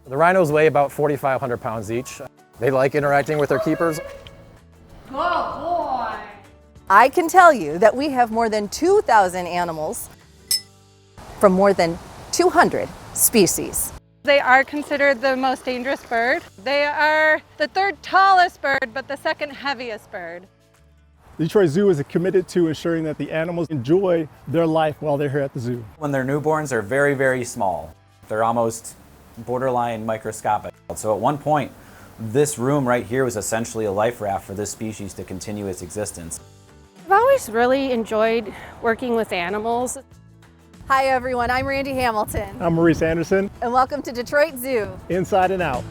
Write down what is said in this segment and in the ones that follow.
The rhinos weigh about 4,500 pounds each. They like interacting with their keepers. Good boy. I can tell you that we have more than 2,000 animals from more than 200 species. They are considered the most dangerous bird. They are the third tallest bird, but the second heaviest bird. The Detroit Zoo is committed to ensuring that the animals enjoy their life while they're here at the zoo. When they're newborns, they're very, very small. They're almost borderline microscopic. So at one point, this room right here was essentially a life raft for this species to continue its existence. I've always really enjoyed working with animals. Hi everyone, I'm Randy Hamilton. I'm Maurice Anderson, And welcome to Detroit Zoo. Inside and Out.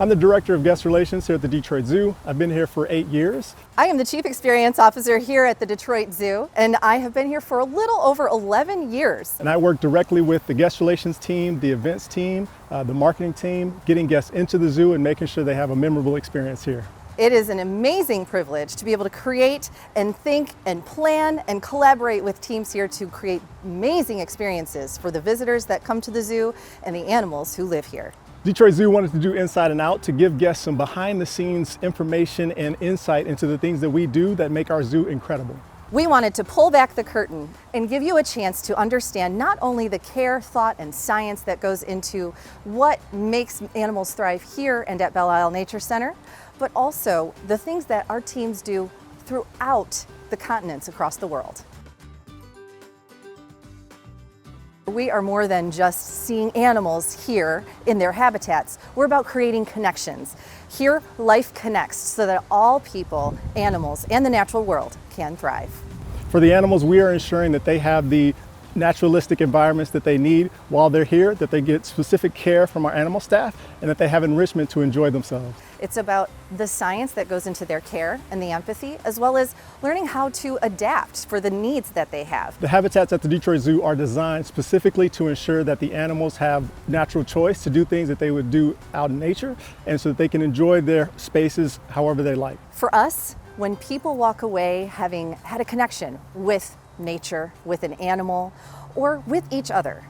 I'm the Director of Guest Relations here at the Detroit Zoo. I've been here for 8 years. I am the Chief Experience Officer here at the Detroit Zoo, and I have been here for a little over 11 years. And I work directly with the guest relations team, the events team, the marketing team, getting guests into the zoo and making sure they have a memorable experience here. It is an amazing privilege to be able to create and think and plan and collaborate with teams here to create amazing experiences for the visitors that come to the zoo and the animals who live here. Detroit Zoo wanted to do Inside and Out to give guests some behind the scenes information and insight into the things that we do that make our zoo incredible. We wanted to pull back the curtain and give you a chance to understand not only the care, thought, and science that goes into what makes animals thrive here and at Belle Isle Nature Center, but also the things that our teams do throughout the continents across the world. We are more than just seeing animals here in their habitats. We're about creating connections. Here, life connects so that all people, animals, and the natural world can thrive. For the animals, we are ensuring that they have the naturalistic environments that they need while they're here, that they get specific care from our animal staff, and that they have enrichment to enjoy themselves. It's about the science that goes into their care and the empathy, as well as learning how to adapt for the needs that they have. The habitats at the Detroit Zoo are designed specifically to ensure that the animals have natural choice to do things that they would do out in nature, and so that they can enjoy their spaces however they like. For us, when people walk away having had a connection with nature, with an animal, or with each other,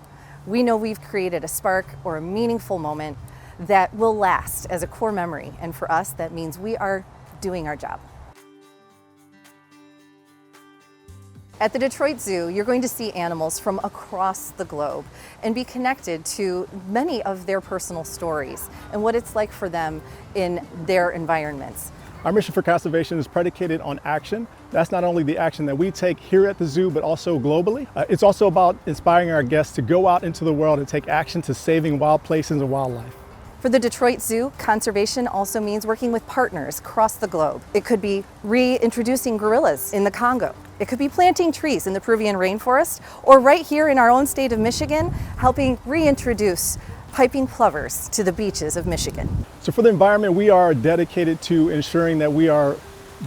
we know we've created a spark or a meaningful moment that will last as a core memory. And for us, that means we are doing our job. At the Detroit Zoo, you're going to see animals from across the globe and be connected to many of their personal stories and what it's like for them in their environments. Our mission for conservation is predicated on action. That's not only the action that we take here at the zoo, but also globally. It's also about inspiring our guests to go out into the world and take action to saving wild places and wildlife. For the Detroit Zoo, conservation also means working with partners across the globe. It could be reintroducing gorillas in the Congo. It could be planting trees in the Peruvian rainforest, or right here in our own state of Michigan, helping reintroduce piping plovers to the beaches of Michigan. So for the environment, we are dedicated to ensuring that we are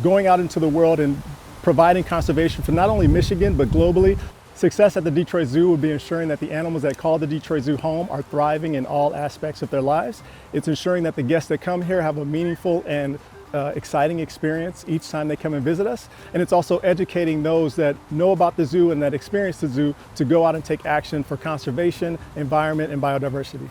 going out into the world and providing conservation for not only Michigan, but globally. Success at the Detroit Zoo would be ensuring that the animals that call the Detroit Zoo home are thriving in all aspects of their lives. It's ensuring that the guests that come here have a meaningful and exciting experience each time they come and visit us. And it's also educating those that know about the zoo and that experience the zoo to go out and take action for conservation, environment, and biodiversity.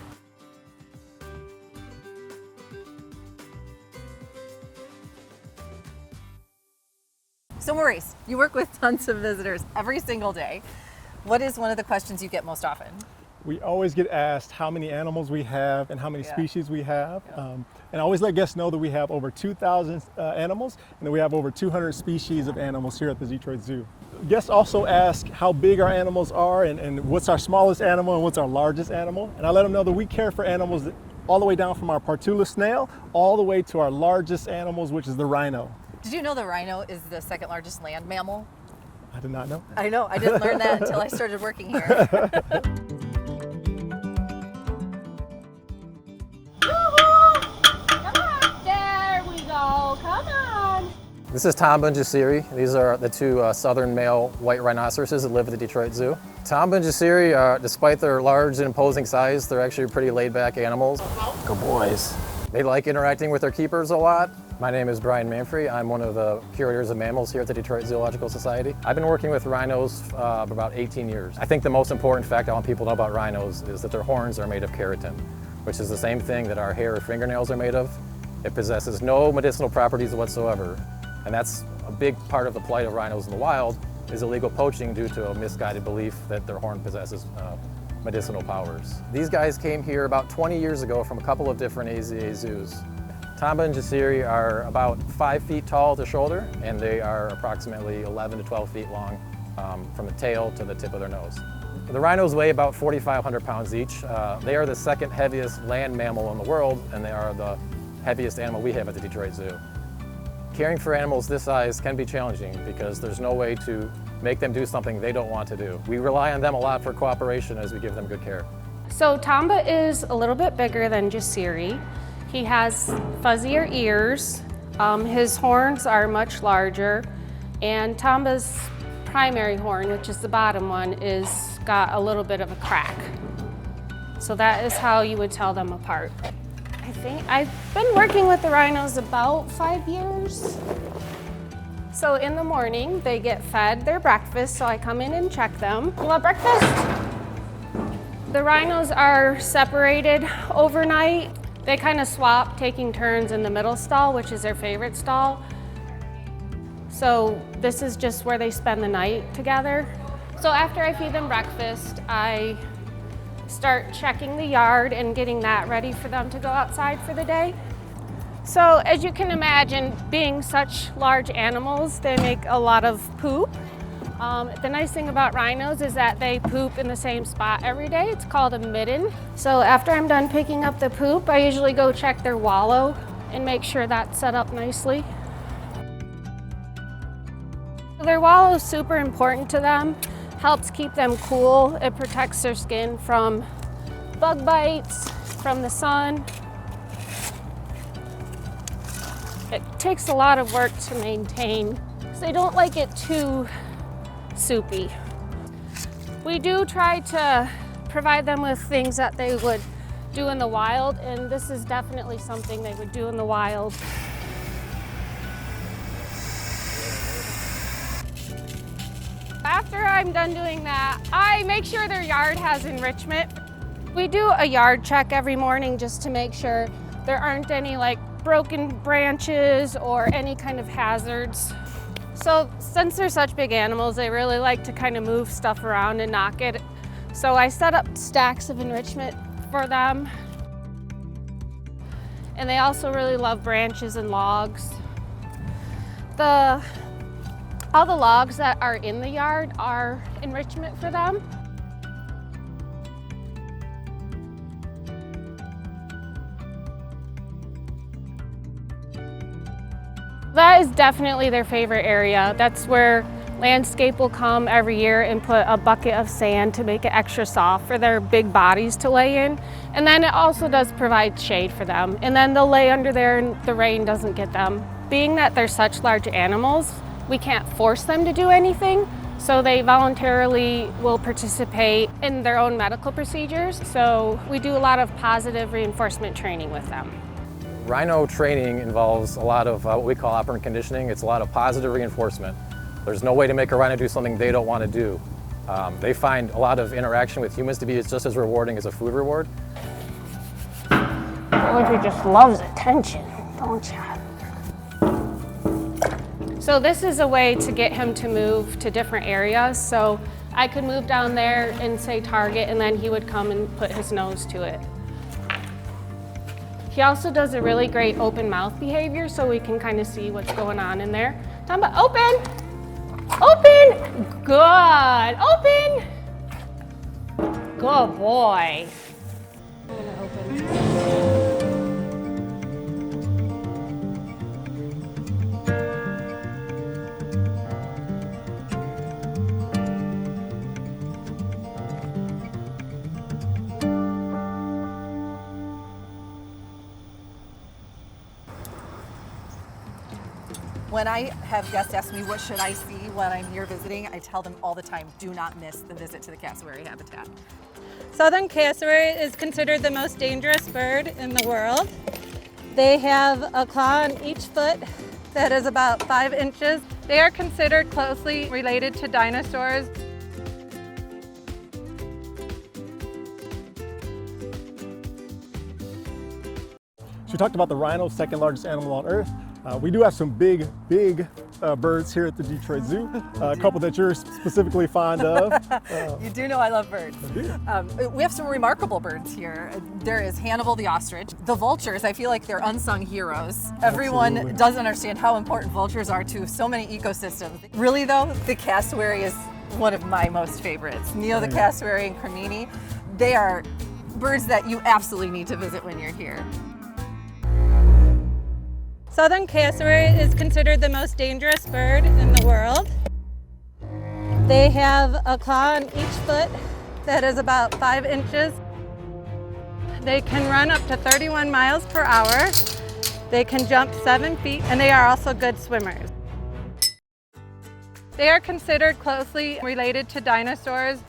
So Maurice, you work with tons of visitors every single day. What is one of the questions you get most often? We always get asked how many animals we have and how many species we have. And I always let guests know that we have over 2,000 animals and that we have over 200 species of animals here at the Detroit Zoo. Guests also ask how big our animals are and what's our smallest animal and what's our largest animal. And I let them know that we care for animals all the way down from our partula snail all the way to our largest animals, which is the rhino. Did you know the rhino is the second largest land mammal? I did not know. I know, I didn't learn that until I started working here. This is Tom and Jasiri. These are the two southern male white rhinoceroses that live at the Detroit Zoo. Tom and Jasiri, despite their large and imposing size, they're actually pretty laid-back animals. Good boys. They like interacting with their keepers a lot. My name is Brian Manfrey. I'm one of the curators of mammals here at the Detroit Zoological Society. I've been working with rhinos for about 18 years. I think the most important fact I want people to know about rhinos is that their horns are made of keratin, which is the same thing that our hair or fingernails are made of. It possesses no medicinal properties whatsoever, and that's a big part of the plight of rhinos in the wild, is illegal poaching due to a misguided belief that their horn possesses medicinal powers. These guys came here about 20 years ago from a couple of different AZA zoos. Tamba and Cassowary are about 5 feet tall at the shoulder, and they are approximately 11 to 12 feet long from the tail to the tip of their nose. The rhinos weigh about 4,500 pounds each. They are the second heaviest land mammal in the world, and they are the heaviest animal we have at the Detroit Zoo. Caring for animals this size can be challenging because there's no way to make them do something they don't want to do. We rely on them a lot for cooperation as we give them good care. So Tamba is a little bit bigger than Cassowary. He has fuzzier ears. His horns are much larger, and Tamba's primary horn, which is the bottom one, is got a little bit of a crack. So that is how you would tell them apart. I think I've been working with the rhinos about 5 years. So in the morning, they get fed their breakfast, so I come in and check them. You want breakfast? The rhinos are separated overnight. They kind of swap, taking turns in the middle stall, which is their favorite stall. So this is just where they spend the night together. So after I feed them breakfast, I start checking the yard and getting that ready for them to go outside for the day. So as you can imagine, being such large animals, they make a lot of poop. The nice thing about rhinos is that they poop in the same spot every day. It's called a midden. So after I'm done picking up the poop, I usually go check their wallow and make sure that's set up nicely. Their wallow is super important to them. Helps keep them cool. It protects their skin from bug bites, from the sun. It takes a lot of work to maintain, because they don't like it too soupy. We do try to provide them with things that they would do in the wild, and this is definitely something they would do in the wild. After I'm done doing that, I make sure their yard has enrichment. We do a yard check every morning just to make sure there aren't any broken branches or any kind of hazards. So since they're such big animals, they really like to kind of move stuff around and knock it. So I set up stacks of enrichment for them. And they also really love branches and logs. All the logs that are in the yard are enrichment for them. That is definitely their favorite area. That's where landscape will come every year and put a bucket of sand to make it extra soft for their big bodies to lay in. And then it also does provide shade for them. And then they'll lay under there and the rain doesn't get them. Being that they're such large animals, we can't force them to do anything. So they voluntarily will participate in their own medical procedures. So we do a lot of positive reinforcement training with them. Rhino training involves a lot of what we call operant conditioning. It's a lot of positive reinforcement. There's no way to make a rhino do something they don't want to do. They find a lot of interaction with humans to be just as rewarding as a food reward. Audrey just loves attention, don't you? So this is a way to get him to move to different areas. So I could move down there and say target, and then he would come and put his nose to it. He also does a really great open mouth behavior, so we can kind of see what's going on in there. Tamba, open! Open! Good! Open! Good boy. I'm gonna open. When I have guests ask me what should I see when I'm here visiting, I tell them all the time, do not miss the visit to the cassowary habitat. Southern cassowary is considered the most dangerous bird in the world. They have a claw on each foot that is about 5 inches. They are considered closely related to dinosaurs. So we talked about the rhino, second largest animal on Earth. We do have some big birds here at the Detroit Zoo. A couple that you're specifically fond of. You do know I love birds. We have some remarkable birds here. There is Hannibal the ostrich. The vultures, I feel like they're unsung heroes. Everyone Absolutely. doesn't understand how important vultures are to so many ecosystems. Really though, the cassowary is one of my most favorites. Neo the cassowary and Cremini, they are birds that you absolutely need to visit when you're here. Southern cassowary is considered the most dangerous bird in the world. They have a claw on each foot that is about 5 inches. They can run up to 31 miles per hour. They can jump 7 feet, and they are also good swimmers. They are considered closely related to dinosaurs.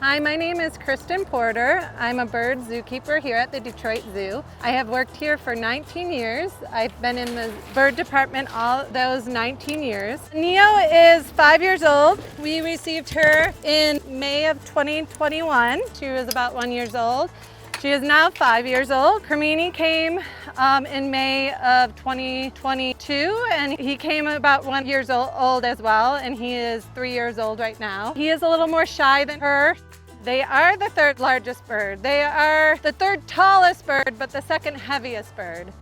Hi, my name is Kristen Porter. I'm a bird zookeeper here at the Detroit Zoo. I have worked here for 19 years. I've been in the bird department all those 19 years. Neo is 5 years old. We received her in May of 2021. She was about 1 year old. She is now 5 years old. Cremini came in May of 2022, and he came about 1 year old as well, and he is 3 years old right now. He is a little more shy than her. They are the third largest bird. They are the third tallest bird, but the second heaviest bird.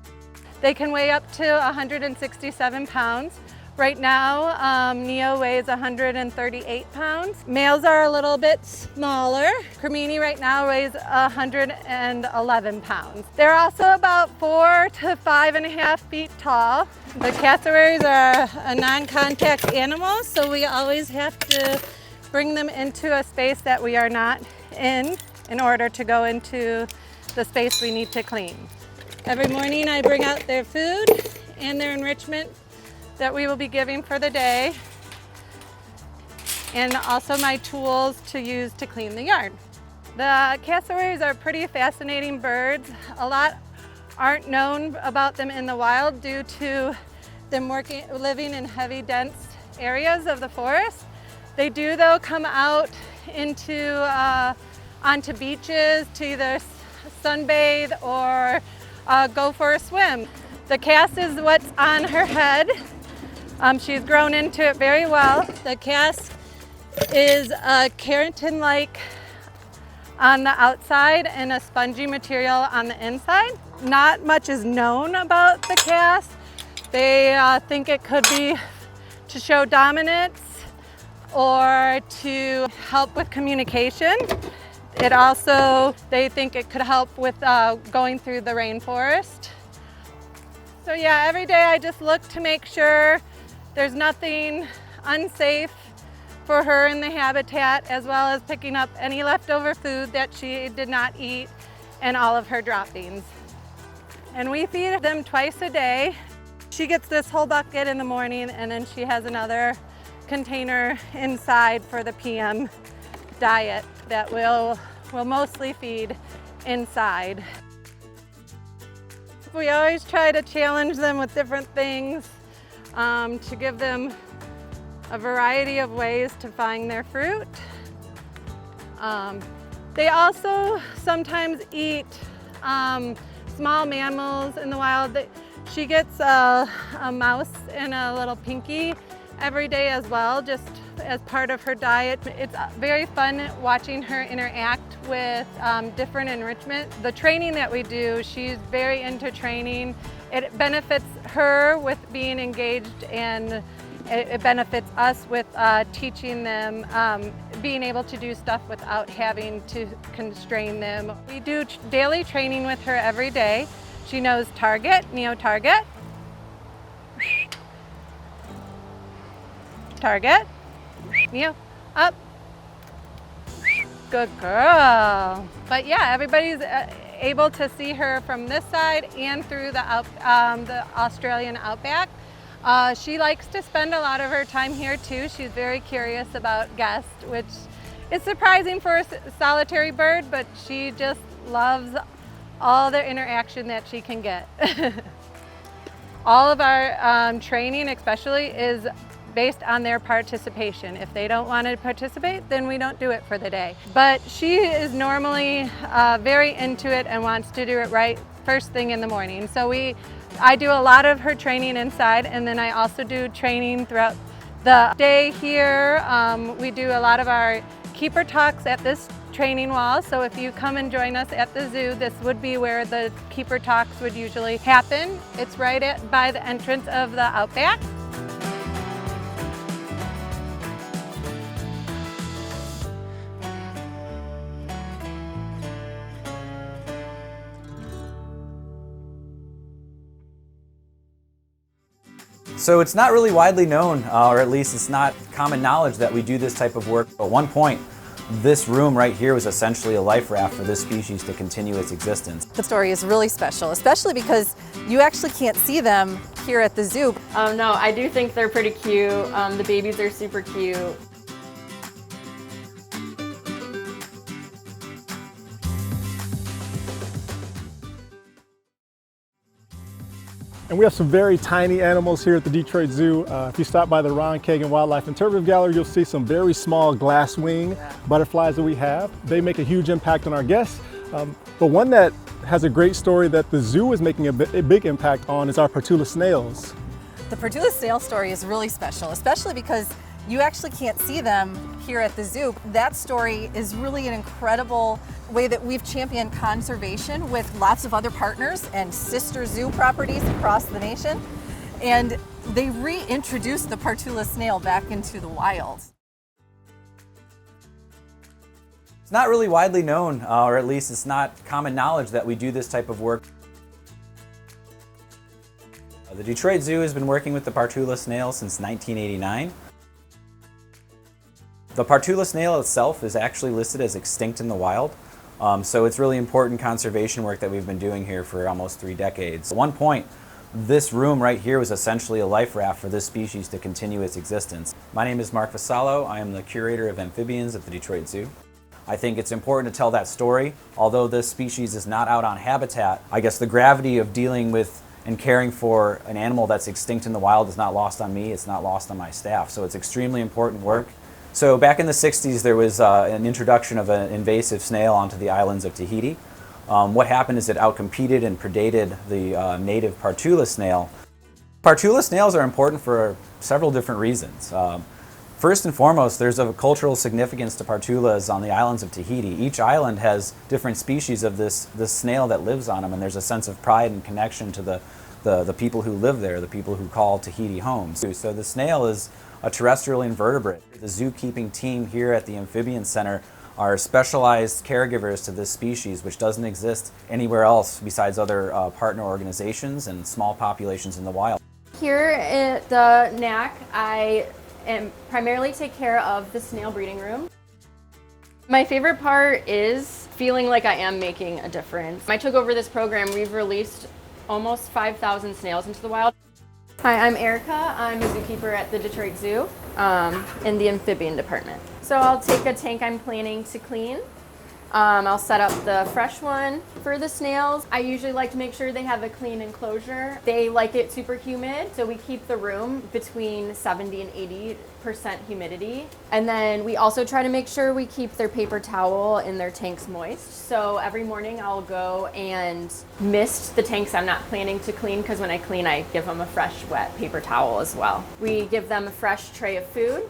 They can weigh up to 167 pounds. Right now, Neo weighs 138 pounds. Males are a little bit smaller. Cremini right now weighs 111 pounds. They're also about 4 to 5.5 feet tall. The cassowaries are a non-contact animal, so we always have to bring them into a space that we are not in order to go into the space we need to clean. Every morning I bring out their food and their enrichment that we will be giving for the day, and also my tools to use to clean the yard. The cassowaries are pretty fascinating birds. A lot aren't known about them in the wild due to them living in heavy, dense areas of the forest. They do though come out onto beaches to either sunbathe or go for a swim. The cass is what's on her head. She's grown into it very well. The cass is keratin-like on the outside and a spongy material on the inside. Not much is known about the cass. They think it could be to show dominance or to help with communication. They think it could help with going through the rainforest. So yeah, every day I just look to make sure there's nothing unsafe for her in the habitat, as well as picking up any leftover food that she did not eat and all of her droppings. And we feed them twice a day. She gets this whole bucket in the morning, and then she has another container inside for the PM diet that we'll mostly feed inside. We always try to challenge them with different things to give them a variety of ways to find their fruit. They also sometimes eat small mammals in the wild. She gets a mouse and a little pinky every day as well, just as part of her diet. It's very fun watching her interact with different enrichment. The training that we do, she's very into training. It benefits her with being engaged, and it benefits us with teaching them, being able to do stuff without having to constrain them. We do daily training with her every day. She knows target, Neo target. Target, Neo, up. Good girl. But yeah, everybody's able to see her from this side and through the Australian outback. She likes to spend a lot of her time here too. She's very curious about guests, which is surprising for a solitary bird, but she just loves all the interaction that she can get. All of our training especially is based on their participation. If they don't want to participate, then we don't do it for the day. But she is normally very into it and wants to do it right first thing in the morning. So I do a lot of her training inside, and then I also do training throughout the day here. We do a lot of our keeper talks at this training wall. So if you come and join us at the zoo, this would be where the keeper talks would usually happen. It's right by the entrance of the Outback. So it's not really widely known, or at least it's not common knowledge that we do this type of work. At one point, this room right here was essentially a life raft for this species to continue its existence. The story is really special, especially because you actually can't see them here at the zoo. No, I do think they're pretty cute. The babies are super cute. And we have some very tiny animals here at the Detroit Zoo. If you stop by the Ron Kagan Wildlife Interpretive Gallery, you'll see some very small glass wing butterflies that we have. They make a huge impact on our guests. But one that has a great story that the zoo is making a big impact on is our partula snails. The partula snail story is really special, especially because you actually can't see them here at the zoo. That story is really an incredible way that we've championed conservation with lots of other partners and sister zoo properties across the nation. And they reintroduced the partula snail back into the wild. It's not really widely known, or at least it's not common knowledge that we do this type of work. The Detroit Zoo has been working with the partula snail since 1989. The partula snail itself is actually listed as extinct in the wild, so it's really important conservation work that we've been doing here for almost 3 decades. At one point, this room right here was essentially a life raft for this species to continue its existence. My name is Mark Vasallo. I am the curator of amphibians at the Detroit Zoo. I think it's important to tell that story. Although this species is not out on habitat, I guess the gravity of dealing with and caring for an animal that's extinct in the wild is not lost on me, it's not lost on my staff. So it's extremely important work. So back in the 60s, there was an introduction of an invasive snail onto the islands of Tahiti. What happened is it outcompeted and predated the native partula snail. Partula snails are important for several different reasons. First and foremost, there's a cultural significance to partulas on the islands of Tahiti. Each island has different species of this snail that lives on them, and there's a sense of pride and connection to the people who live there, the people who call Tahiti home. So the snail is a terrestrial invertebrate. The zookeeping team here at the Amphibian Center are specialized caregivers to this species, which doesn't exist anywhere else besides other partner organizations and small populations in the wild. Here at the NAC, I primarily take care of the snail breeding room. My favorite part is feeling like I am making a difference. I took over this program, we've released almost 5,000 snails into the wild. Hi, I'm Erica. I'm a zookeeper at the Detroit Zoo in the amphibian department. So I'll take a tank I'm planning to clean. I'll set up the fresh one for the snails. I usually like to make sure they have a clean enclosure. They like it super humid, so we keep the room between 70 and 80% humidity. And then we also try to make sure we keep their paper towel in their tanks moist. So every morning I'll go and mist the tanks I'm not planning to clean, because when I clean, I give them a fresh, wet paper towel as well. We give them a fresh tray of food.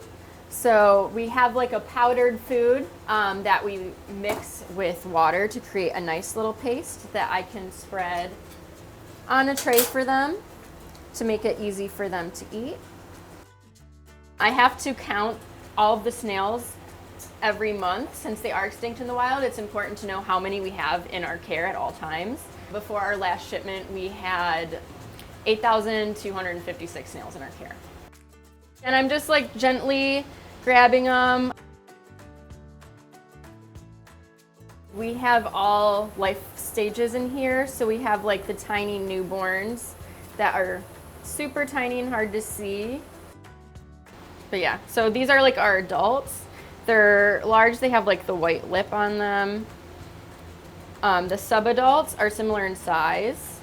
So we have like a powdered food that we mix with water to create a nice little paste that I can spread on a tray for them to make it easy for them to eat. I have to count all of the snails every month. Since they are extinct in the wild, it's important to know how many we have in our care at all times. Before our last shipment, we had 8,256 snails in our care. And I'm just like gently grabbing them. We have all life stages in here. So we have like the tiny newborns that are super tiny and hard to see. But yeah, so these are like our adults. They're large, they have like the white lip on them. The subadults are similar in size,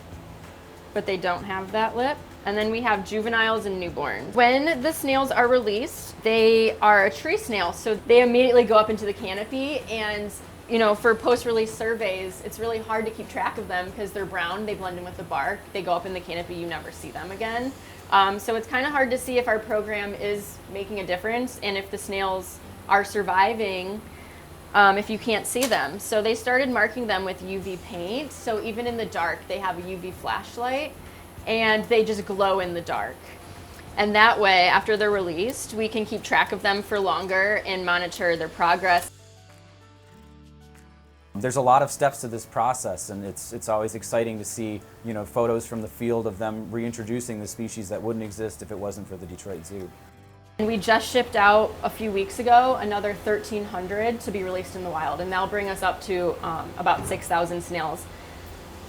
but they don't have that lip. And then we have juveniles and newborns. When the snails are released, they are a tree snail, so they immediately go up into the canopy. And you know, for post-release surveys, it's really hard to keep track of them because they're brown, they blend in with the bark, they go up in the canopy, you never see them again. So it's kind of hard to see if our program is making a difference and if the snails are surviving if you can't see them. So they started marking them with UV paint, so even in the dark they have a UV flashlight and they just glow in the dark. And that way, after they're released, we can keep track of them for longer and monitor their progress. There's a lot of steps to this process, and it's always exciting to see, you know, photos from the field of them reintroducing the species that wouldn't exist if it wasn't for the Detroit Zoo. And we just shipped out a few weeks ago another 1,300 to be released in the wild, and that'll bring us up to about 6,000 snails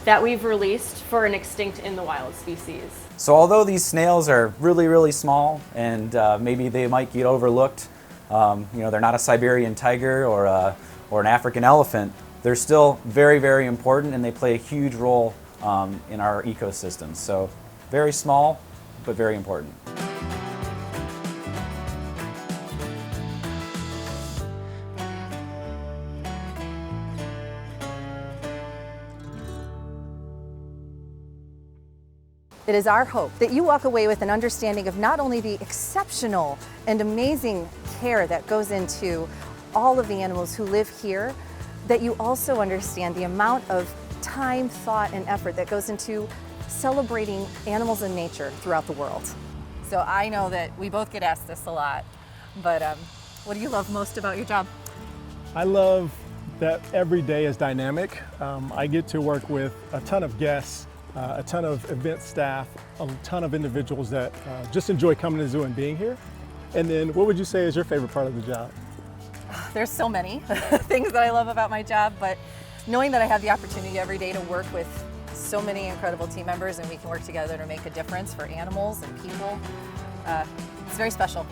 that we've released for an extinct in the wild species. So although these snails are really, really small and maybe they might get overlooked, you know, they're not a Siberian tiger or an African elephant, they're still very, very important, and they play a huge role in our ecosystems. So very small, but very important. It is our hope that you walk away with an understanding of not only the exceptional and amazing care that goes into all of the animals who live here, that you also understand the amount of time, thought, and effort that goes into celebrating animals and nature throughout the world. So I know that we both get asked this a lot, but what do you love most about your job? I love that every day is dynamic. I get to work with a ton of guests, a ton of event staff, a ton of individuals that just enjoy coming to the zoo and being here. And then what would you say is your favorite part of the job? There's so many things that I love about my job, but knowing that I have the opportunity every day to work with so many incredible team members and we can work together to make a difference for animals and people, it's very special.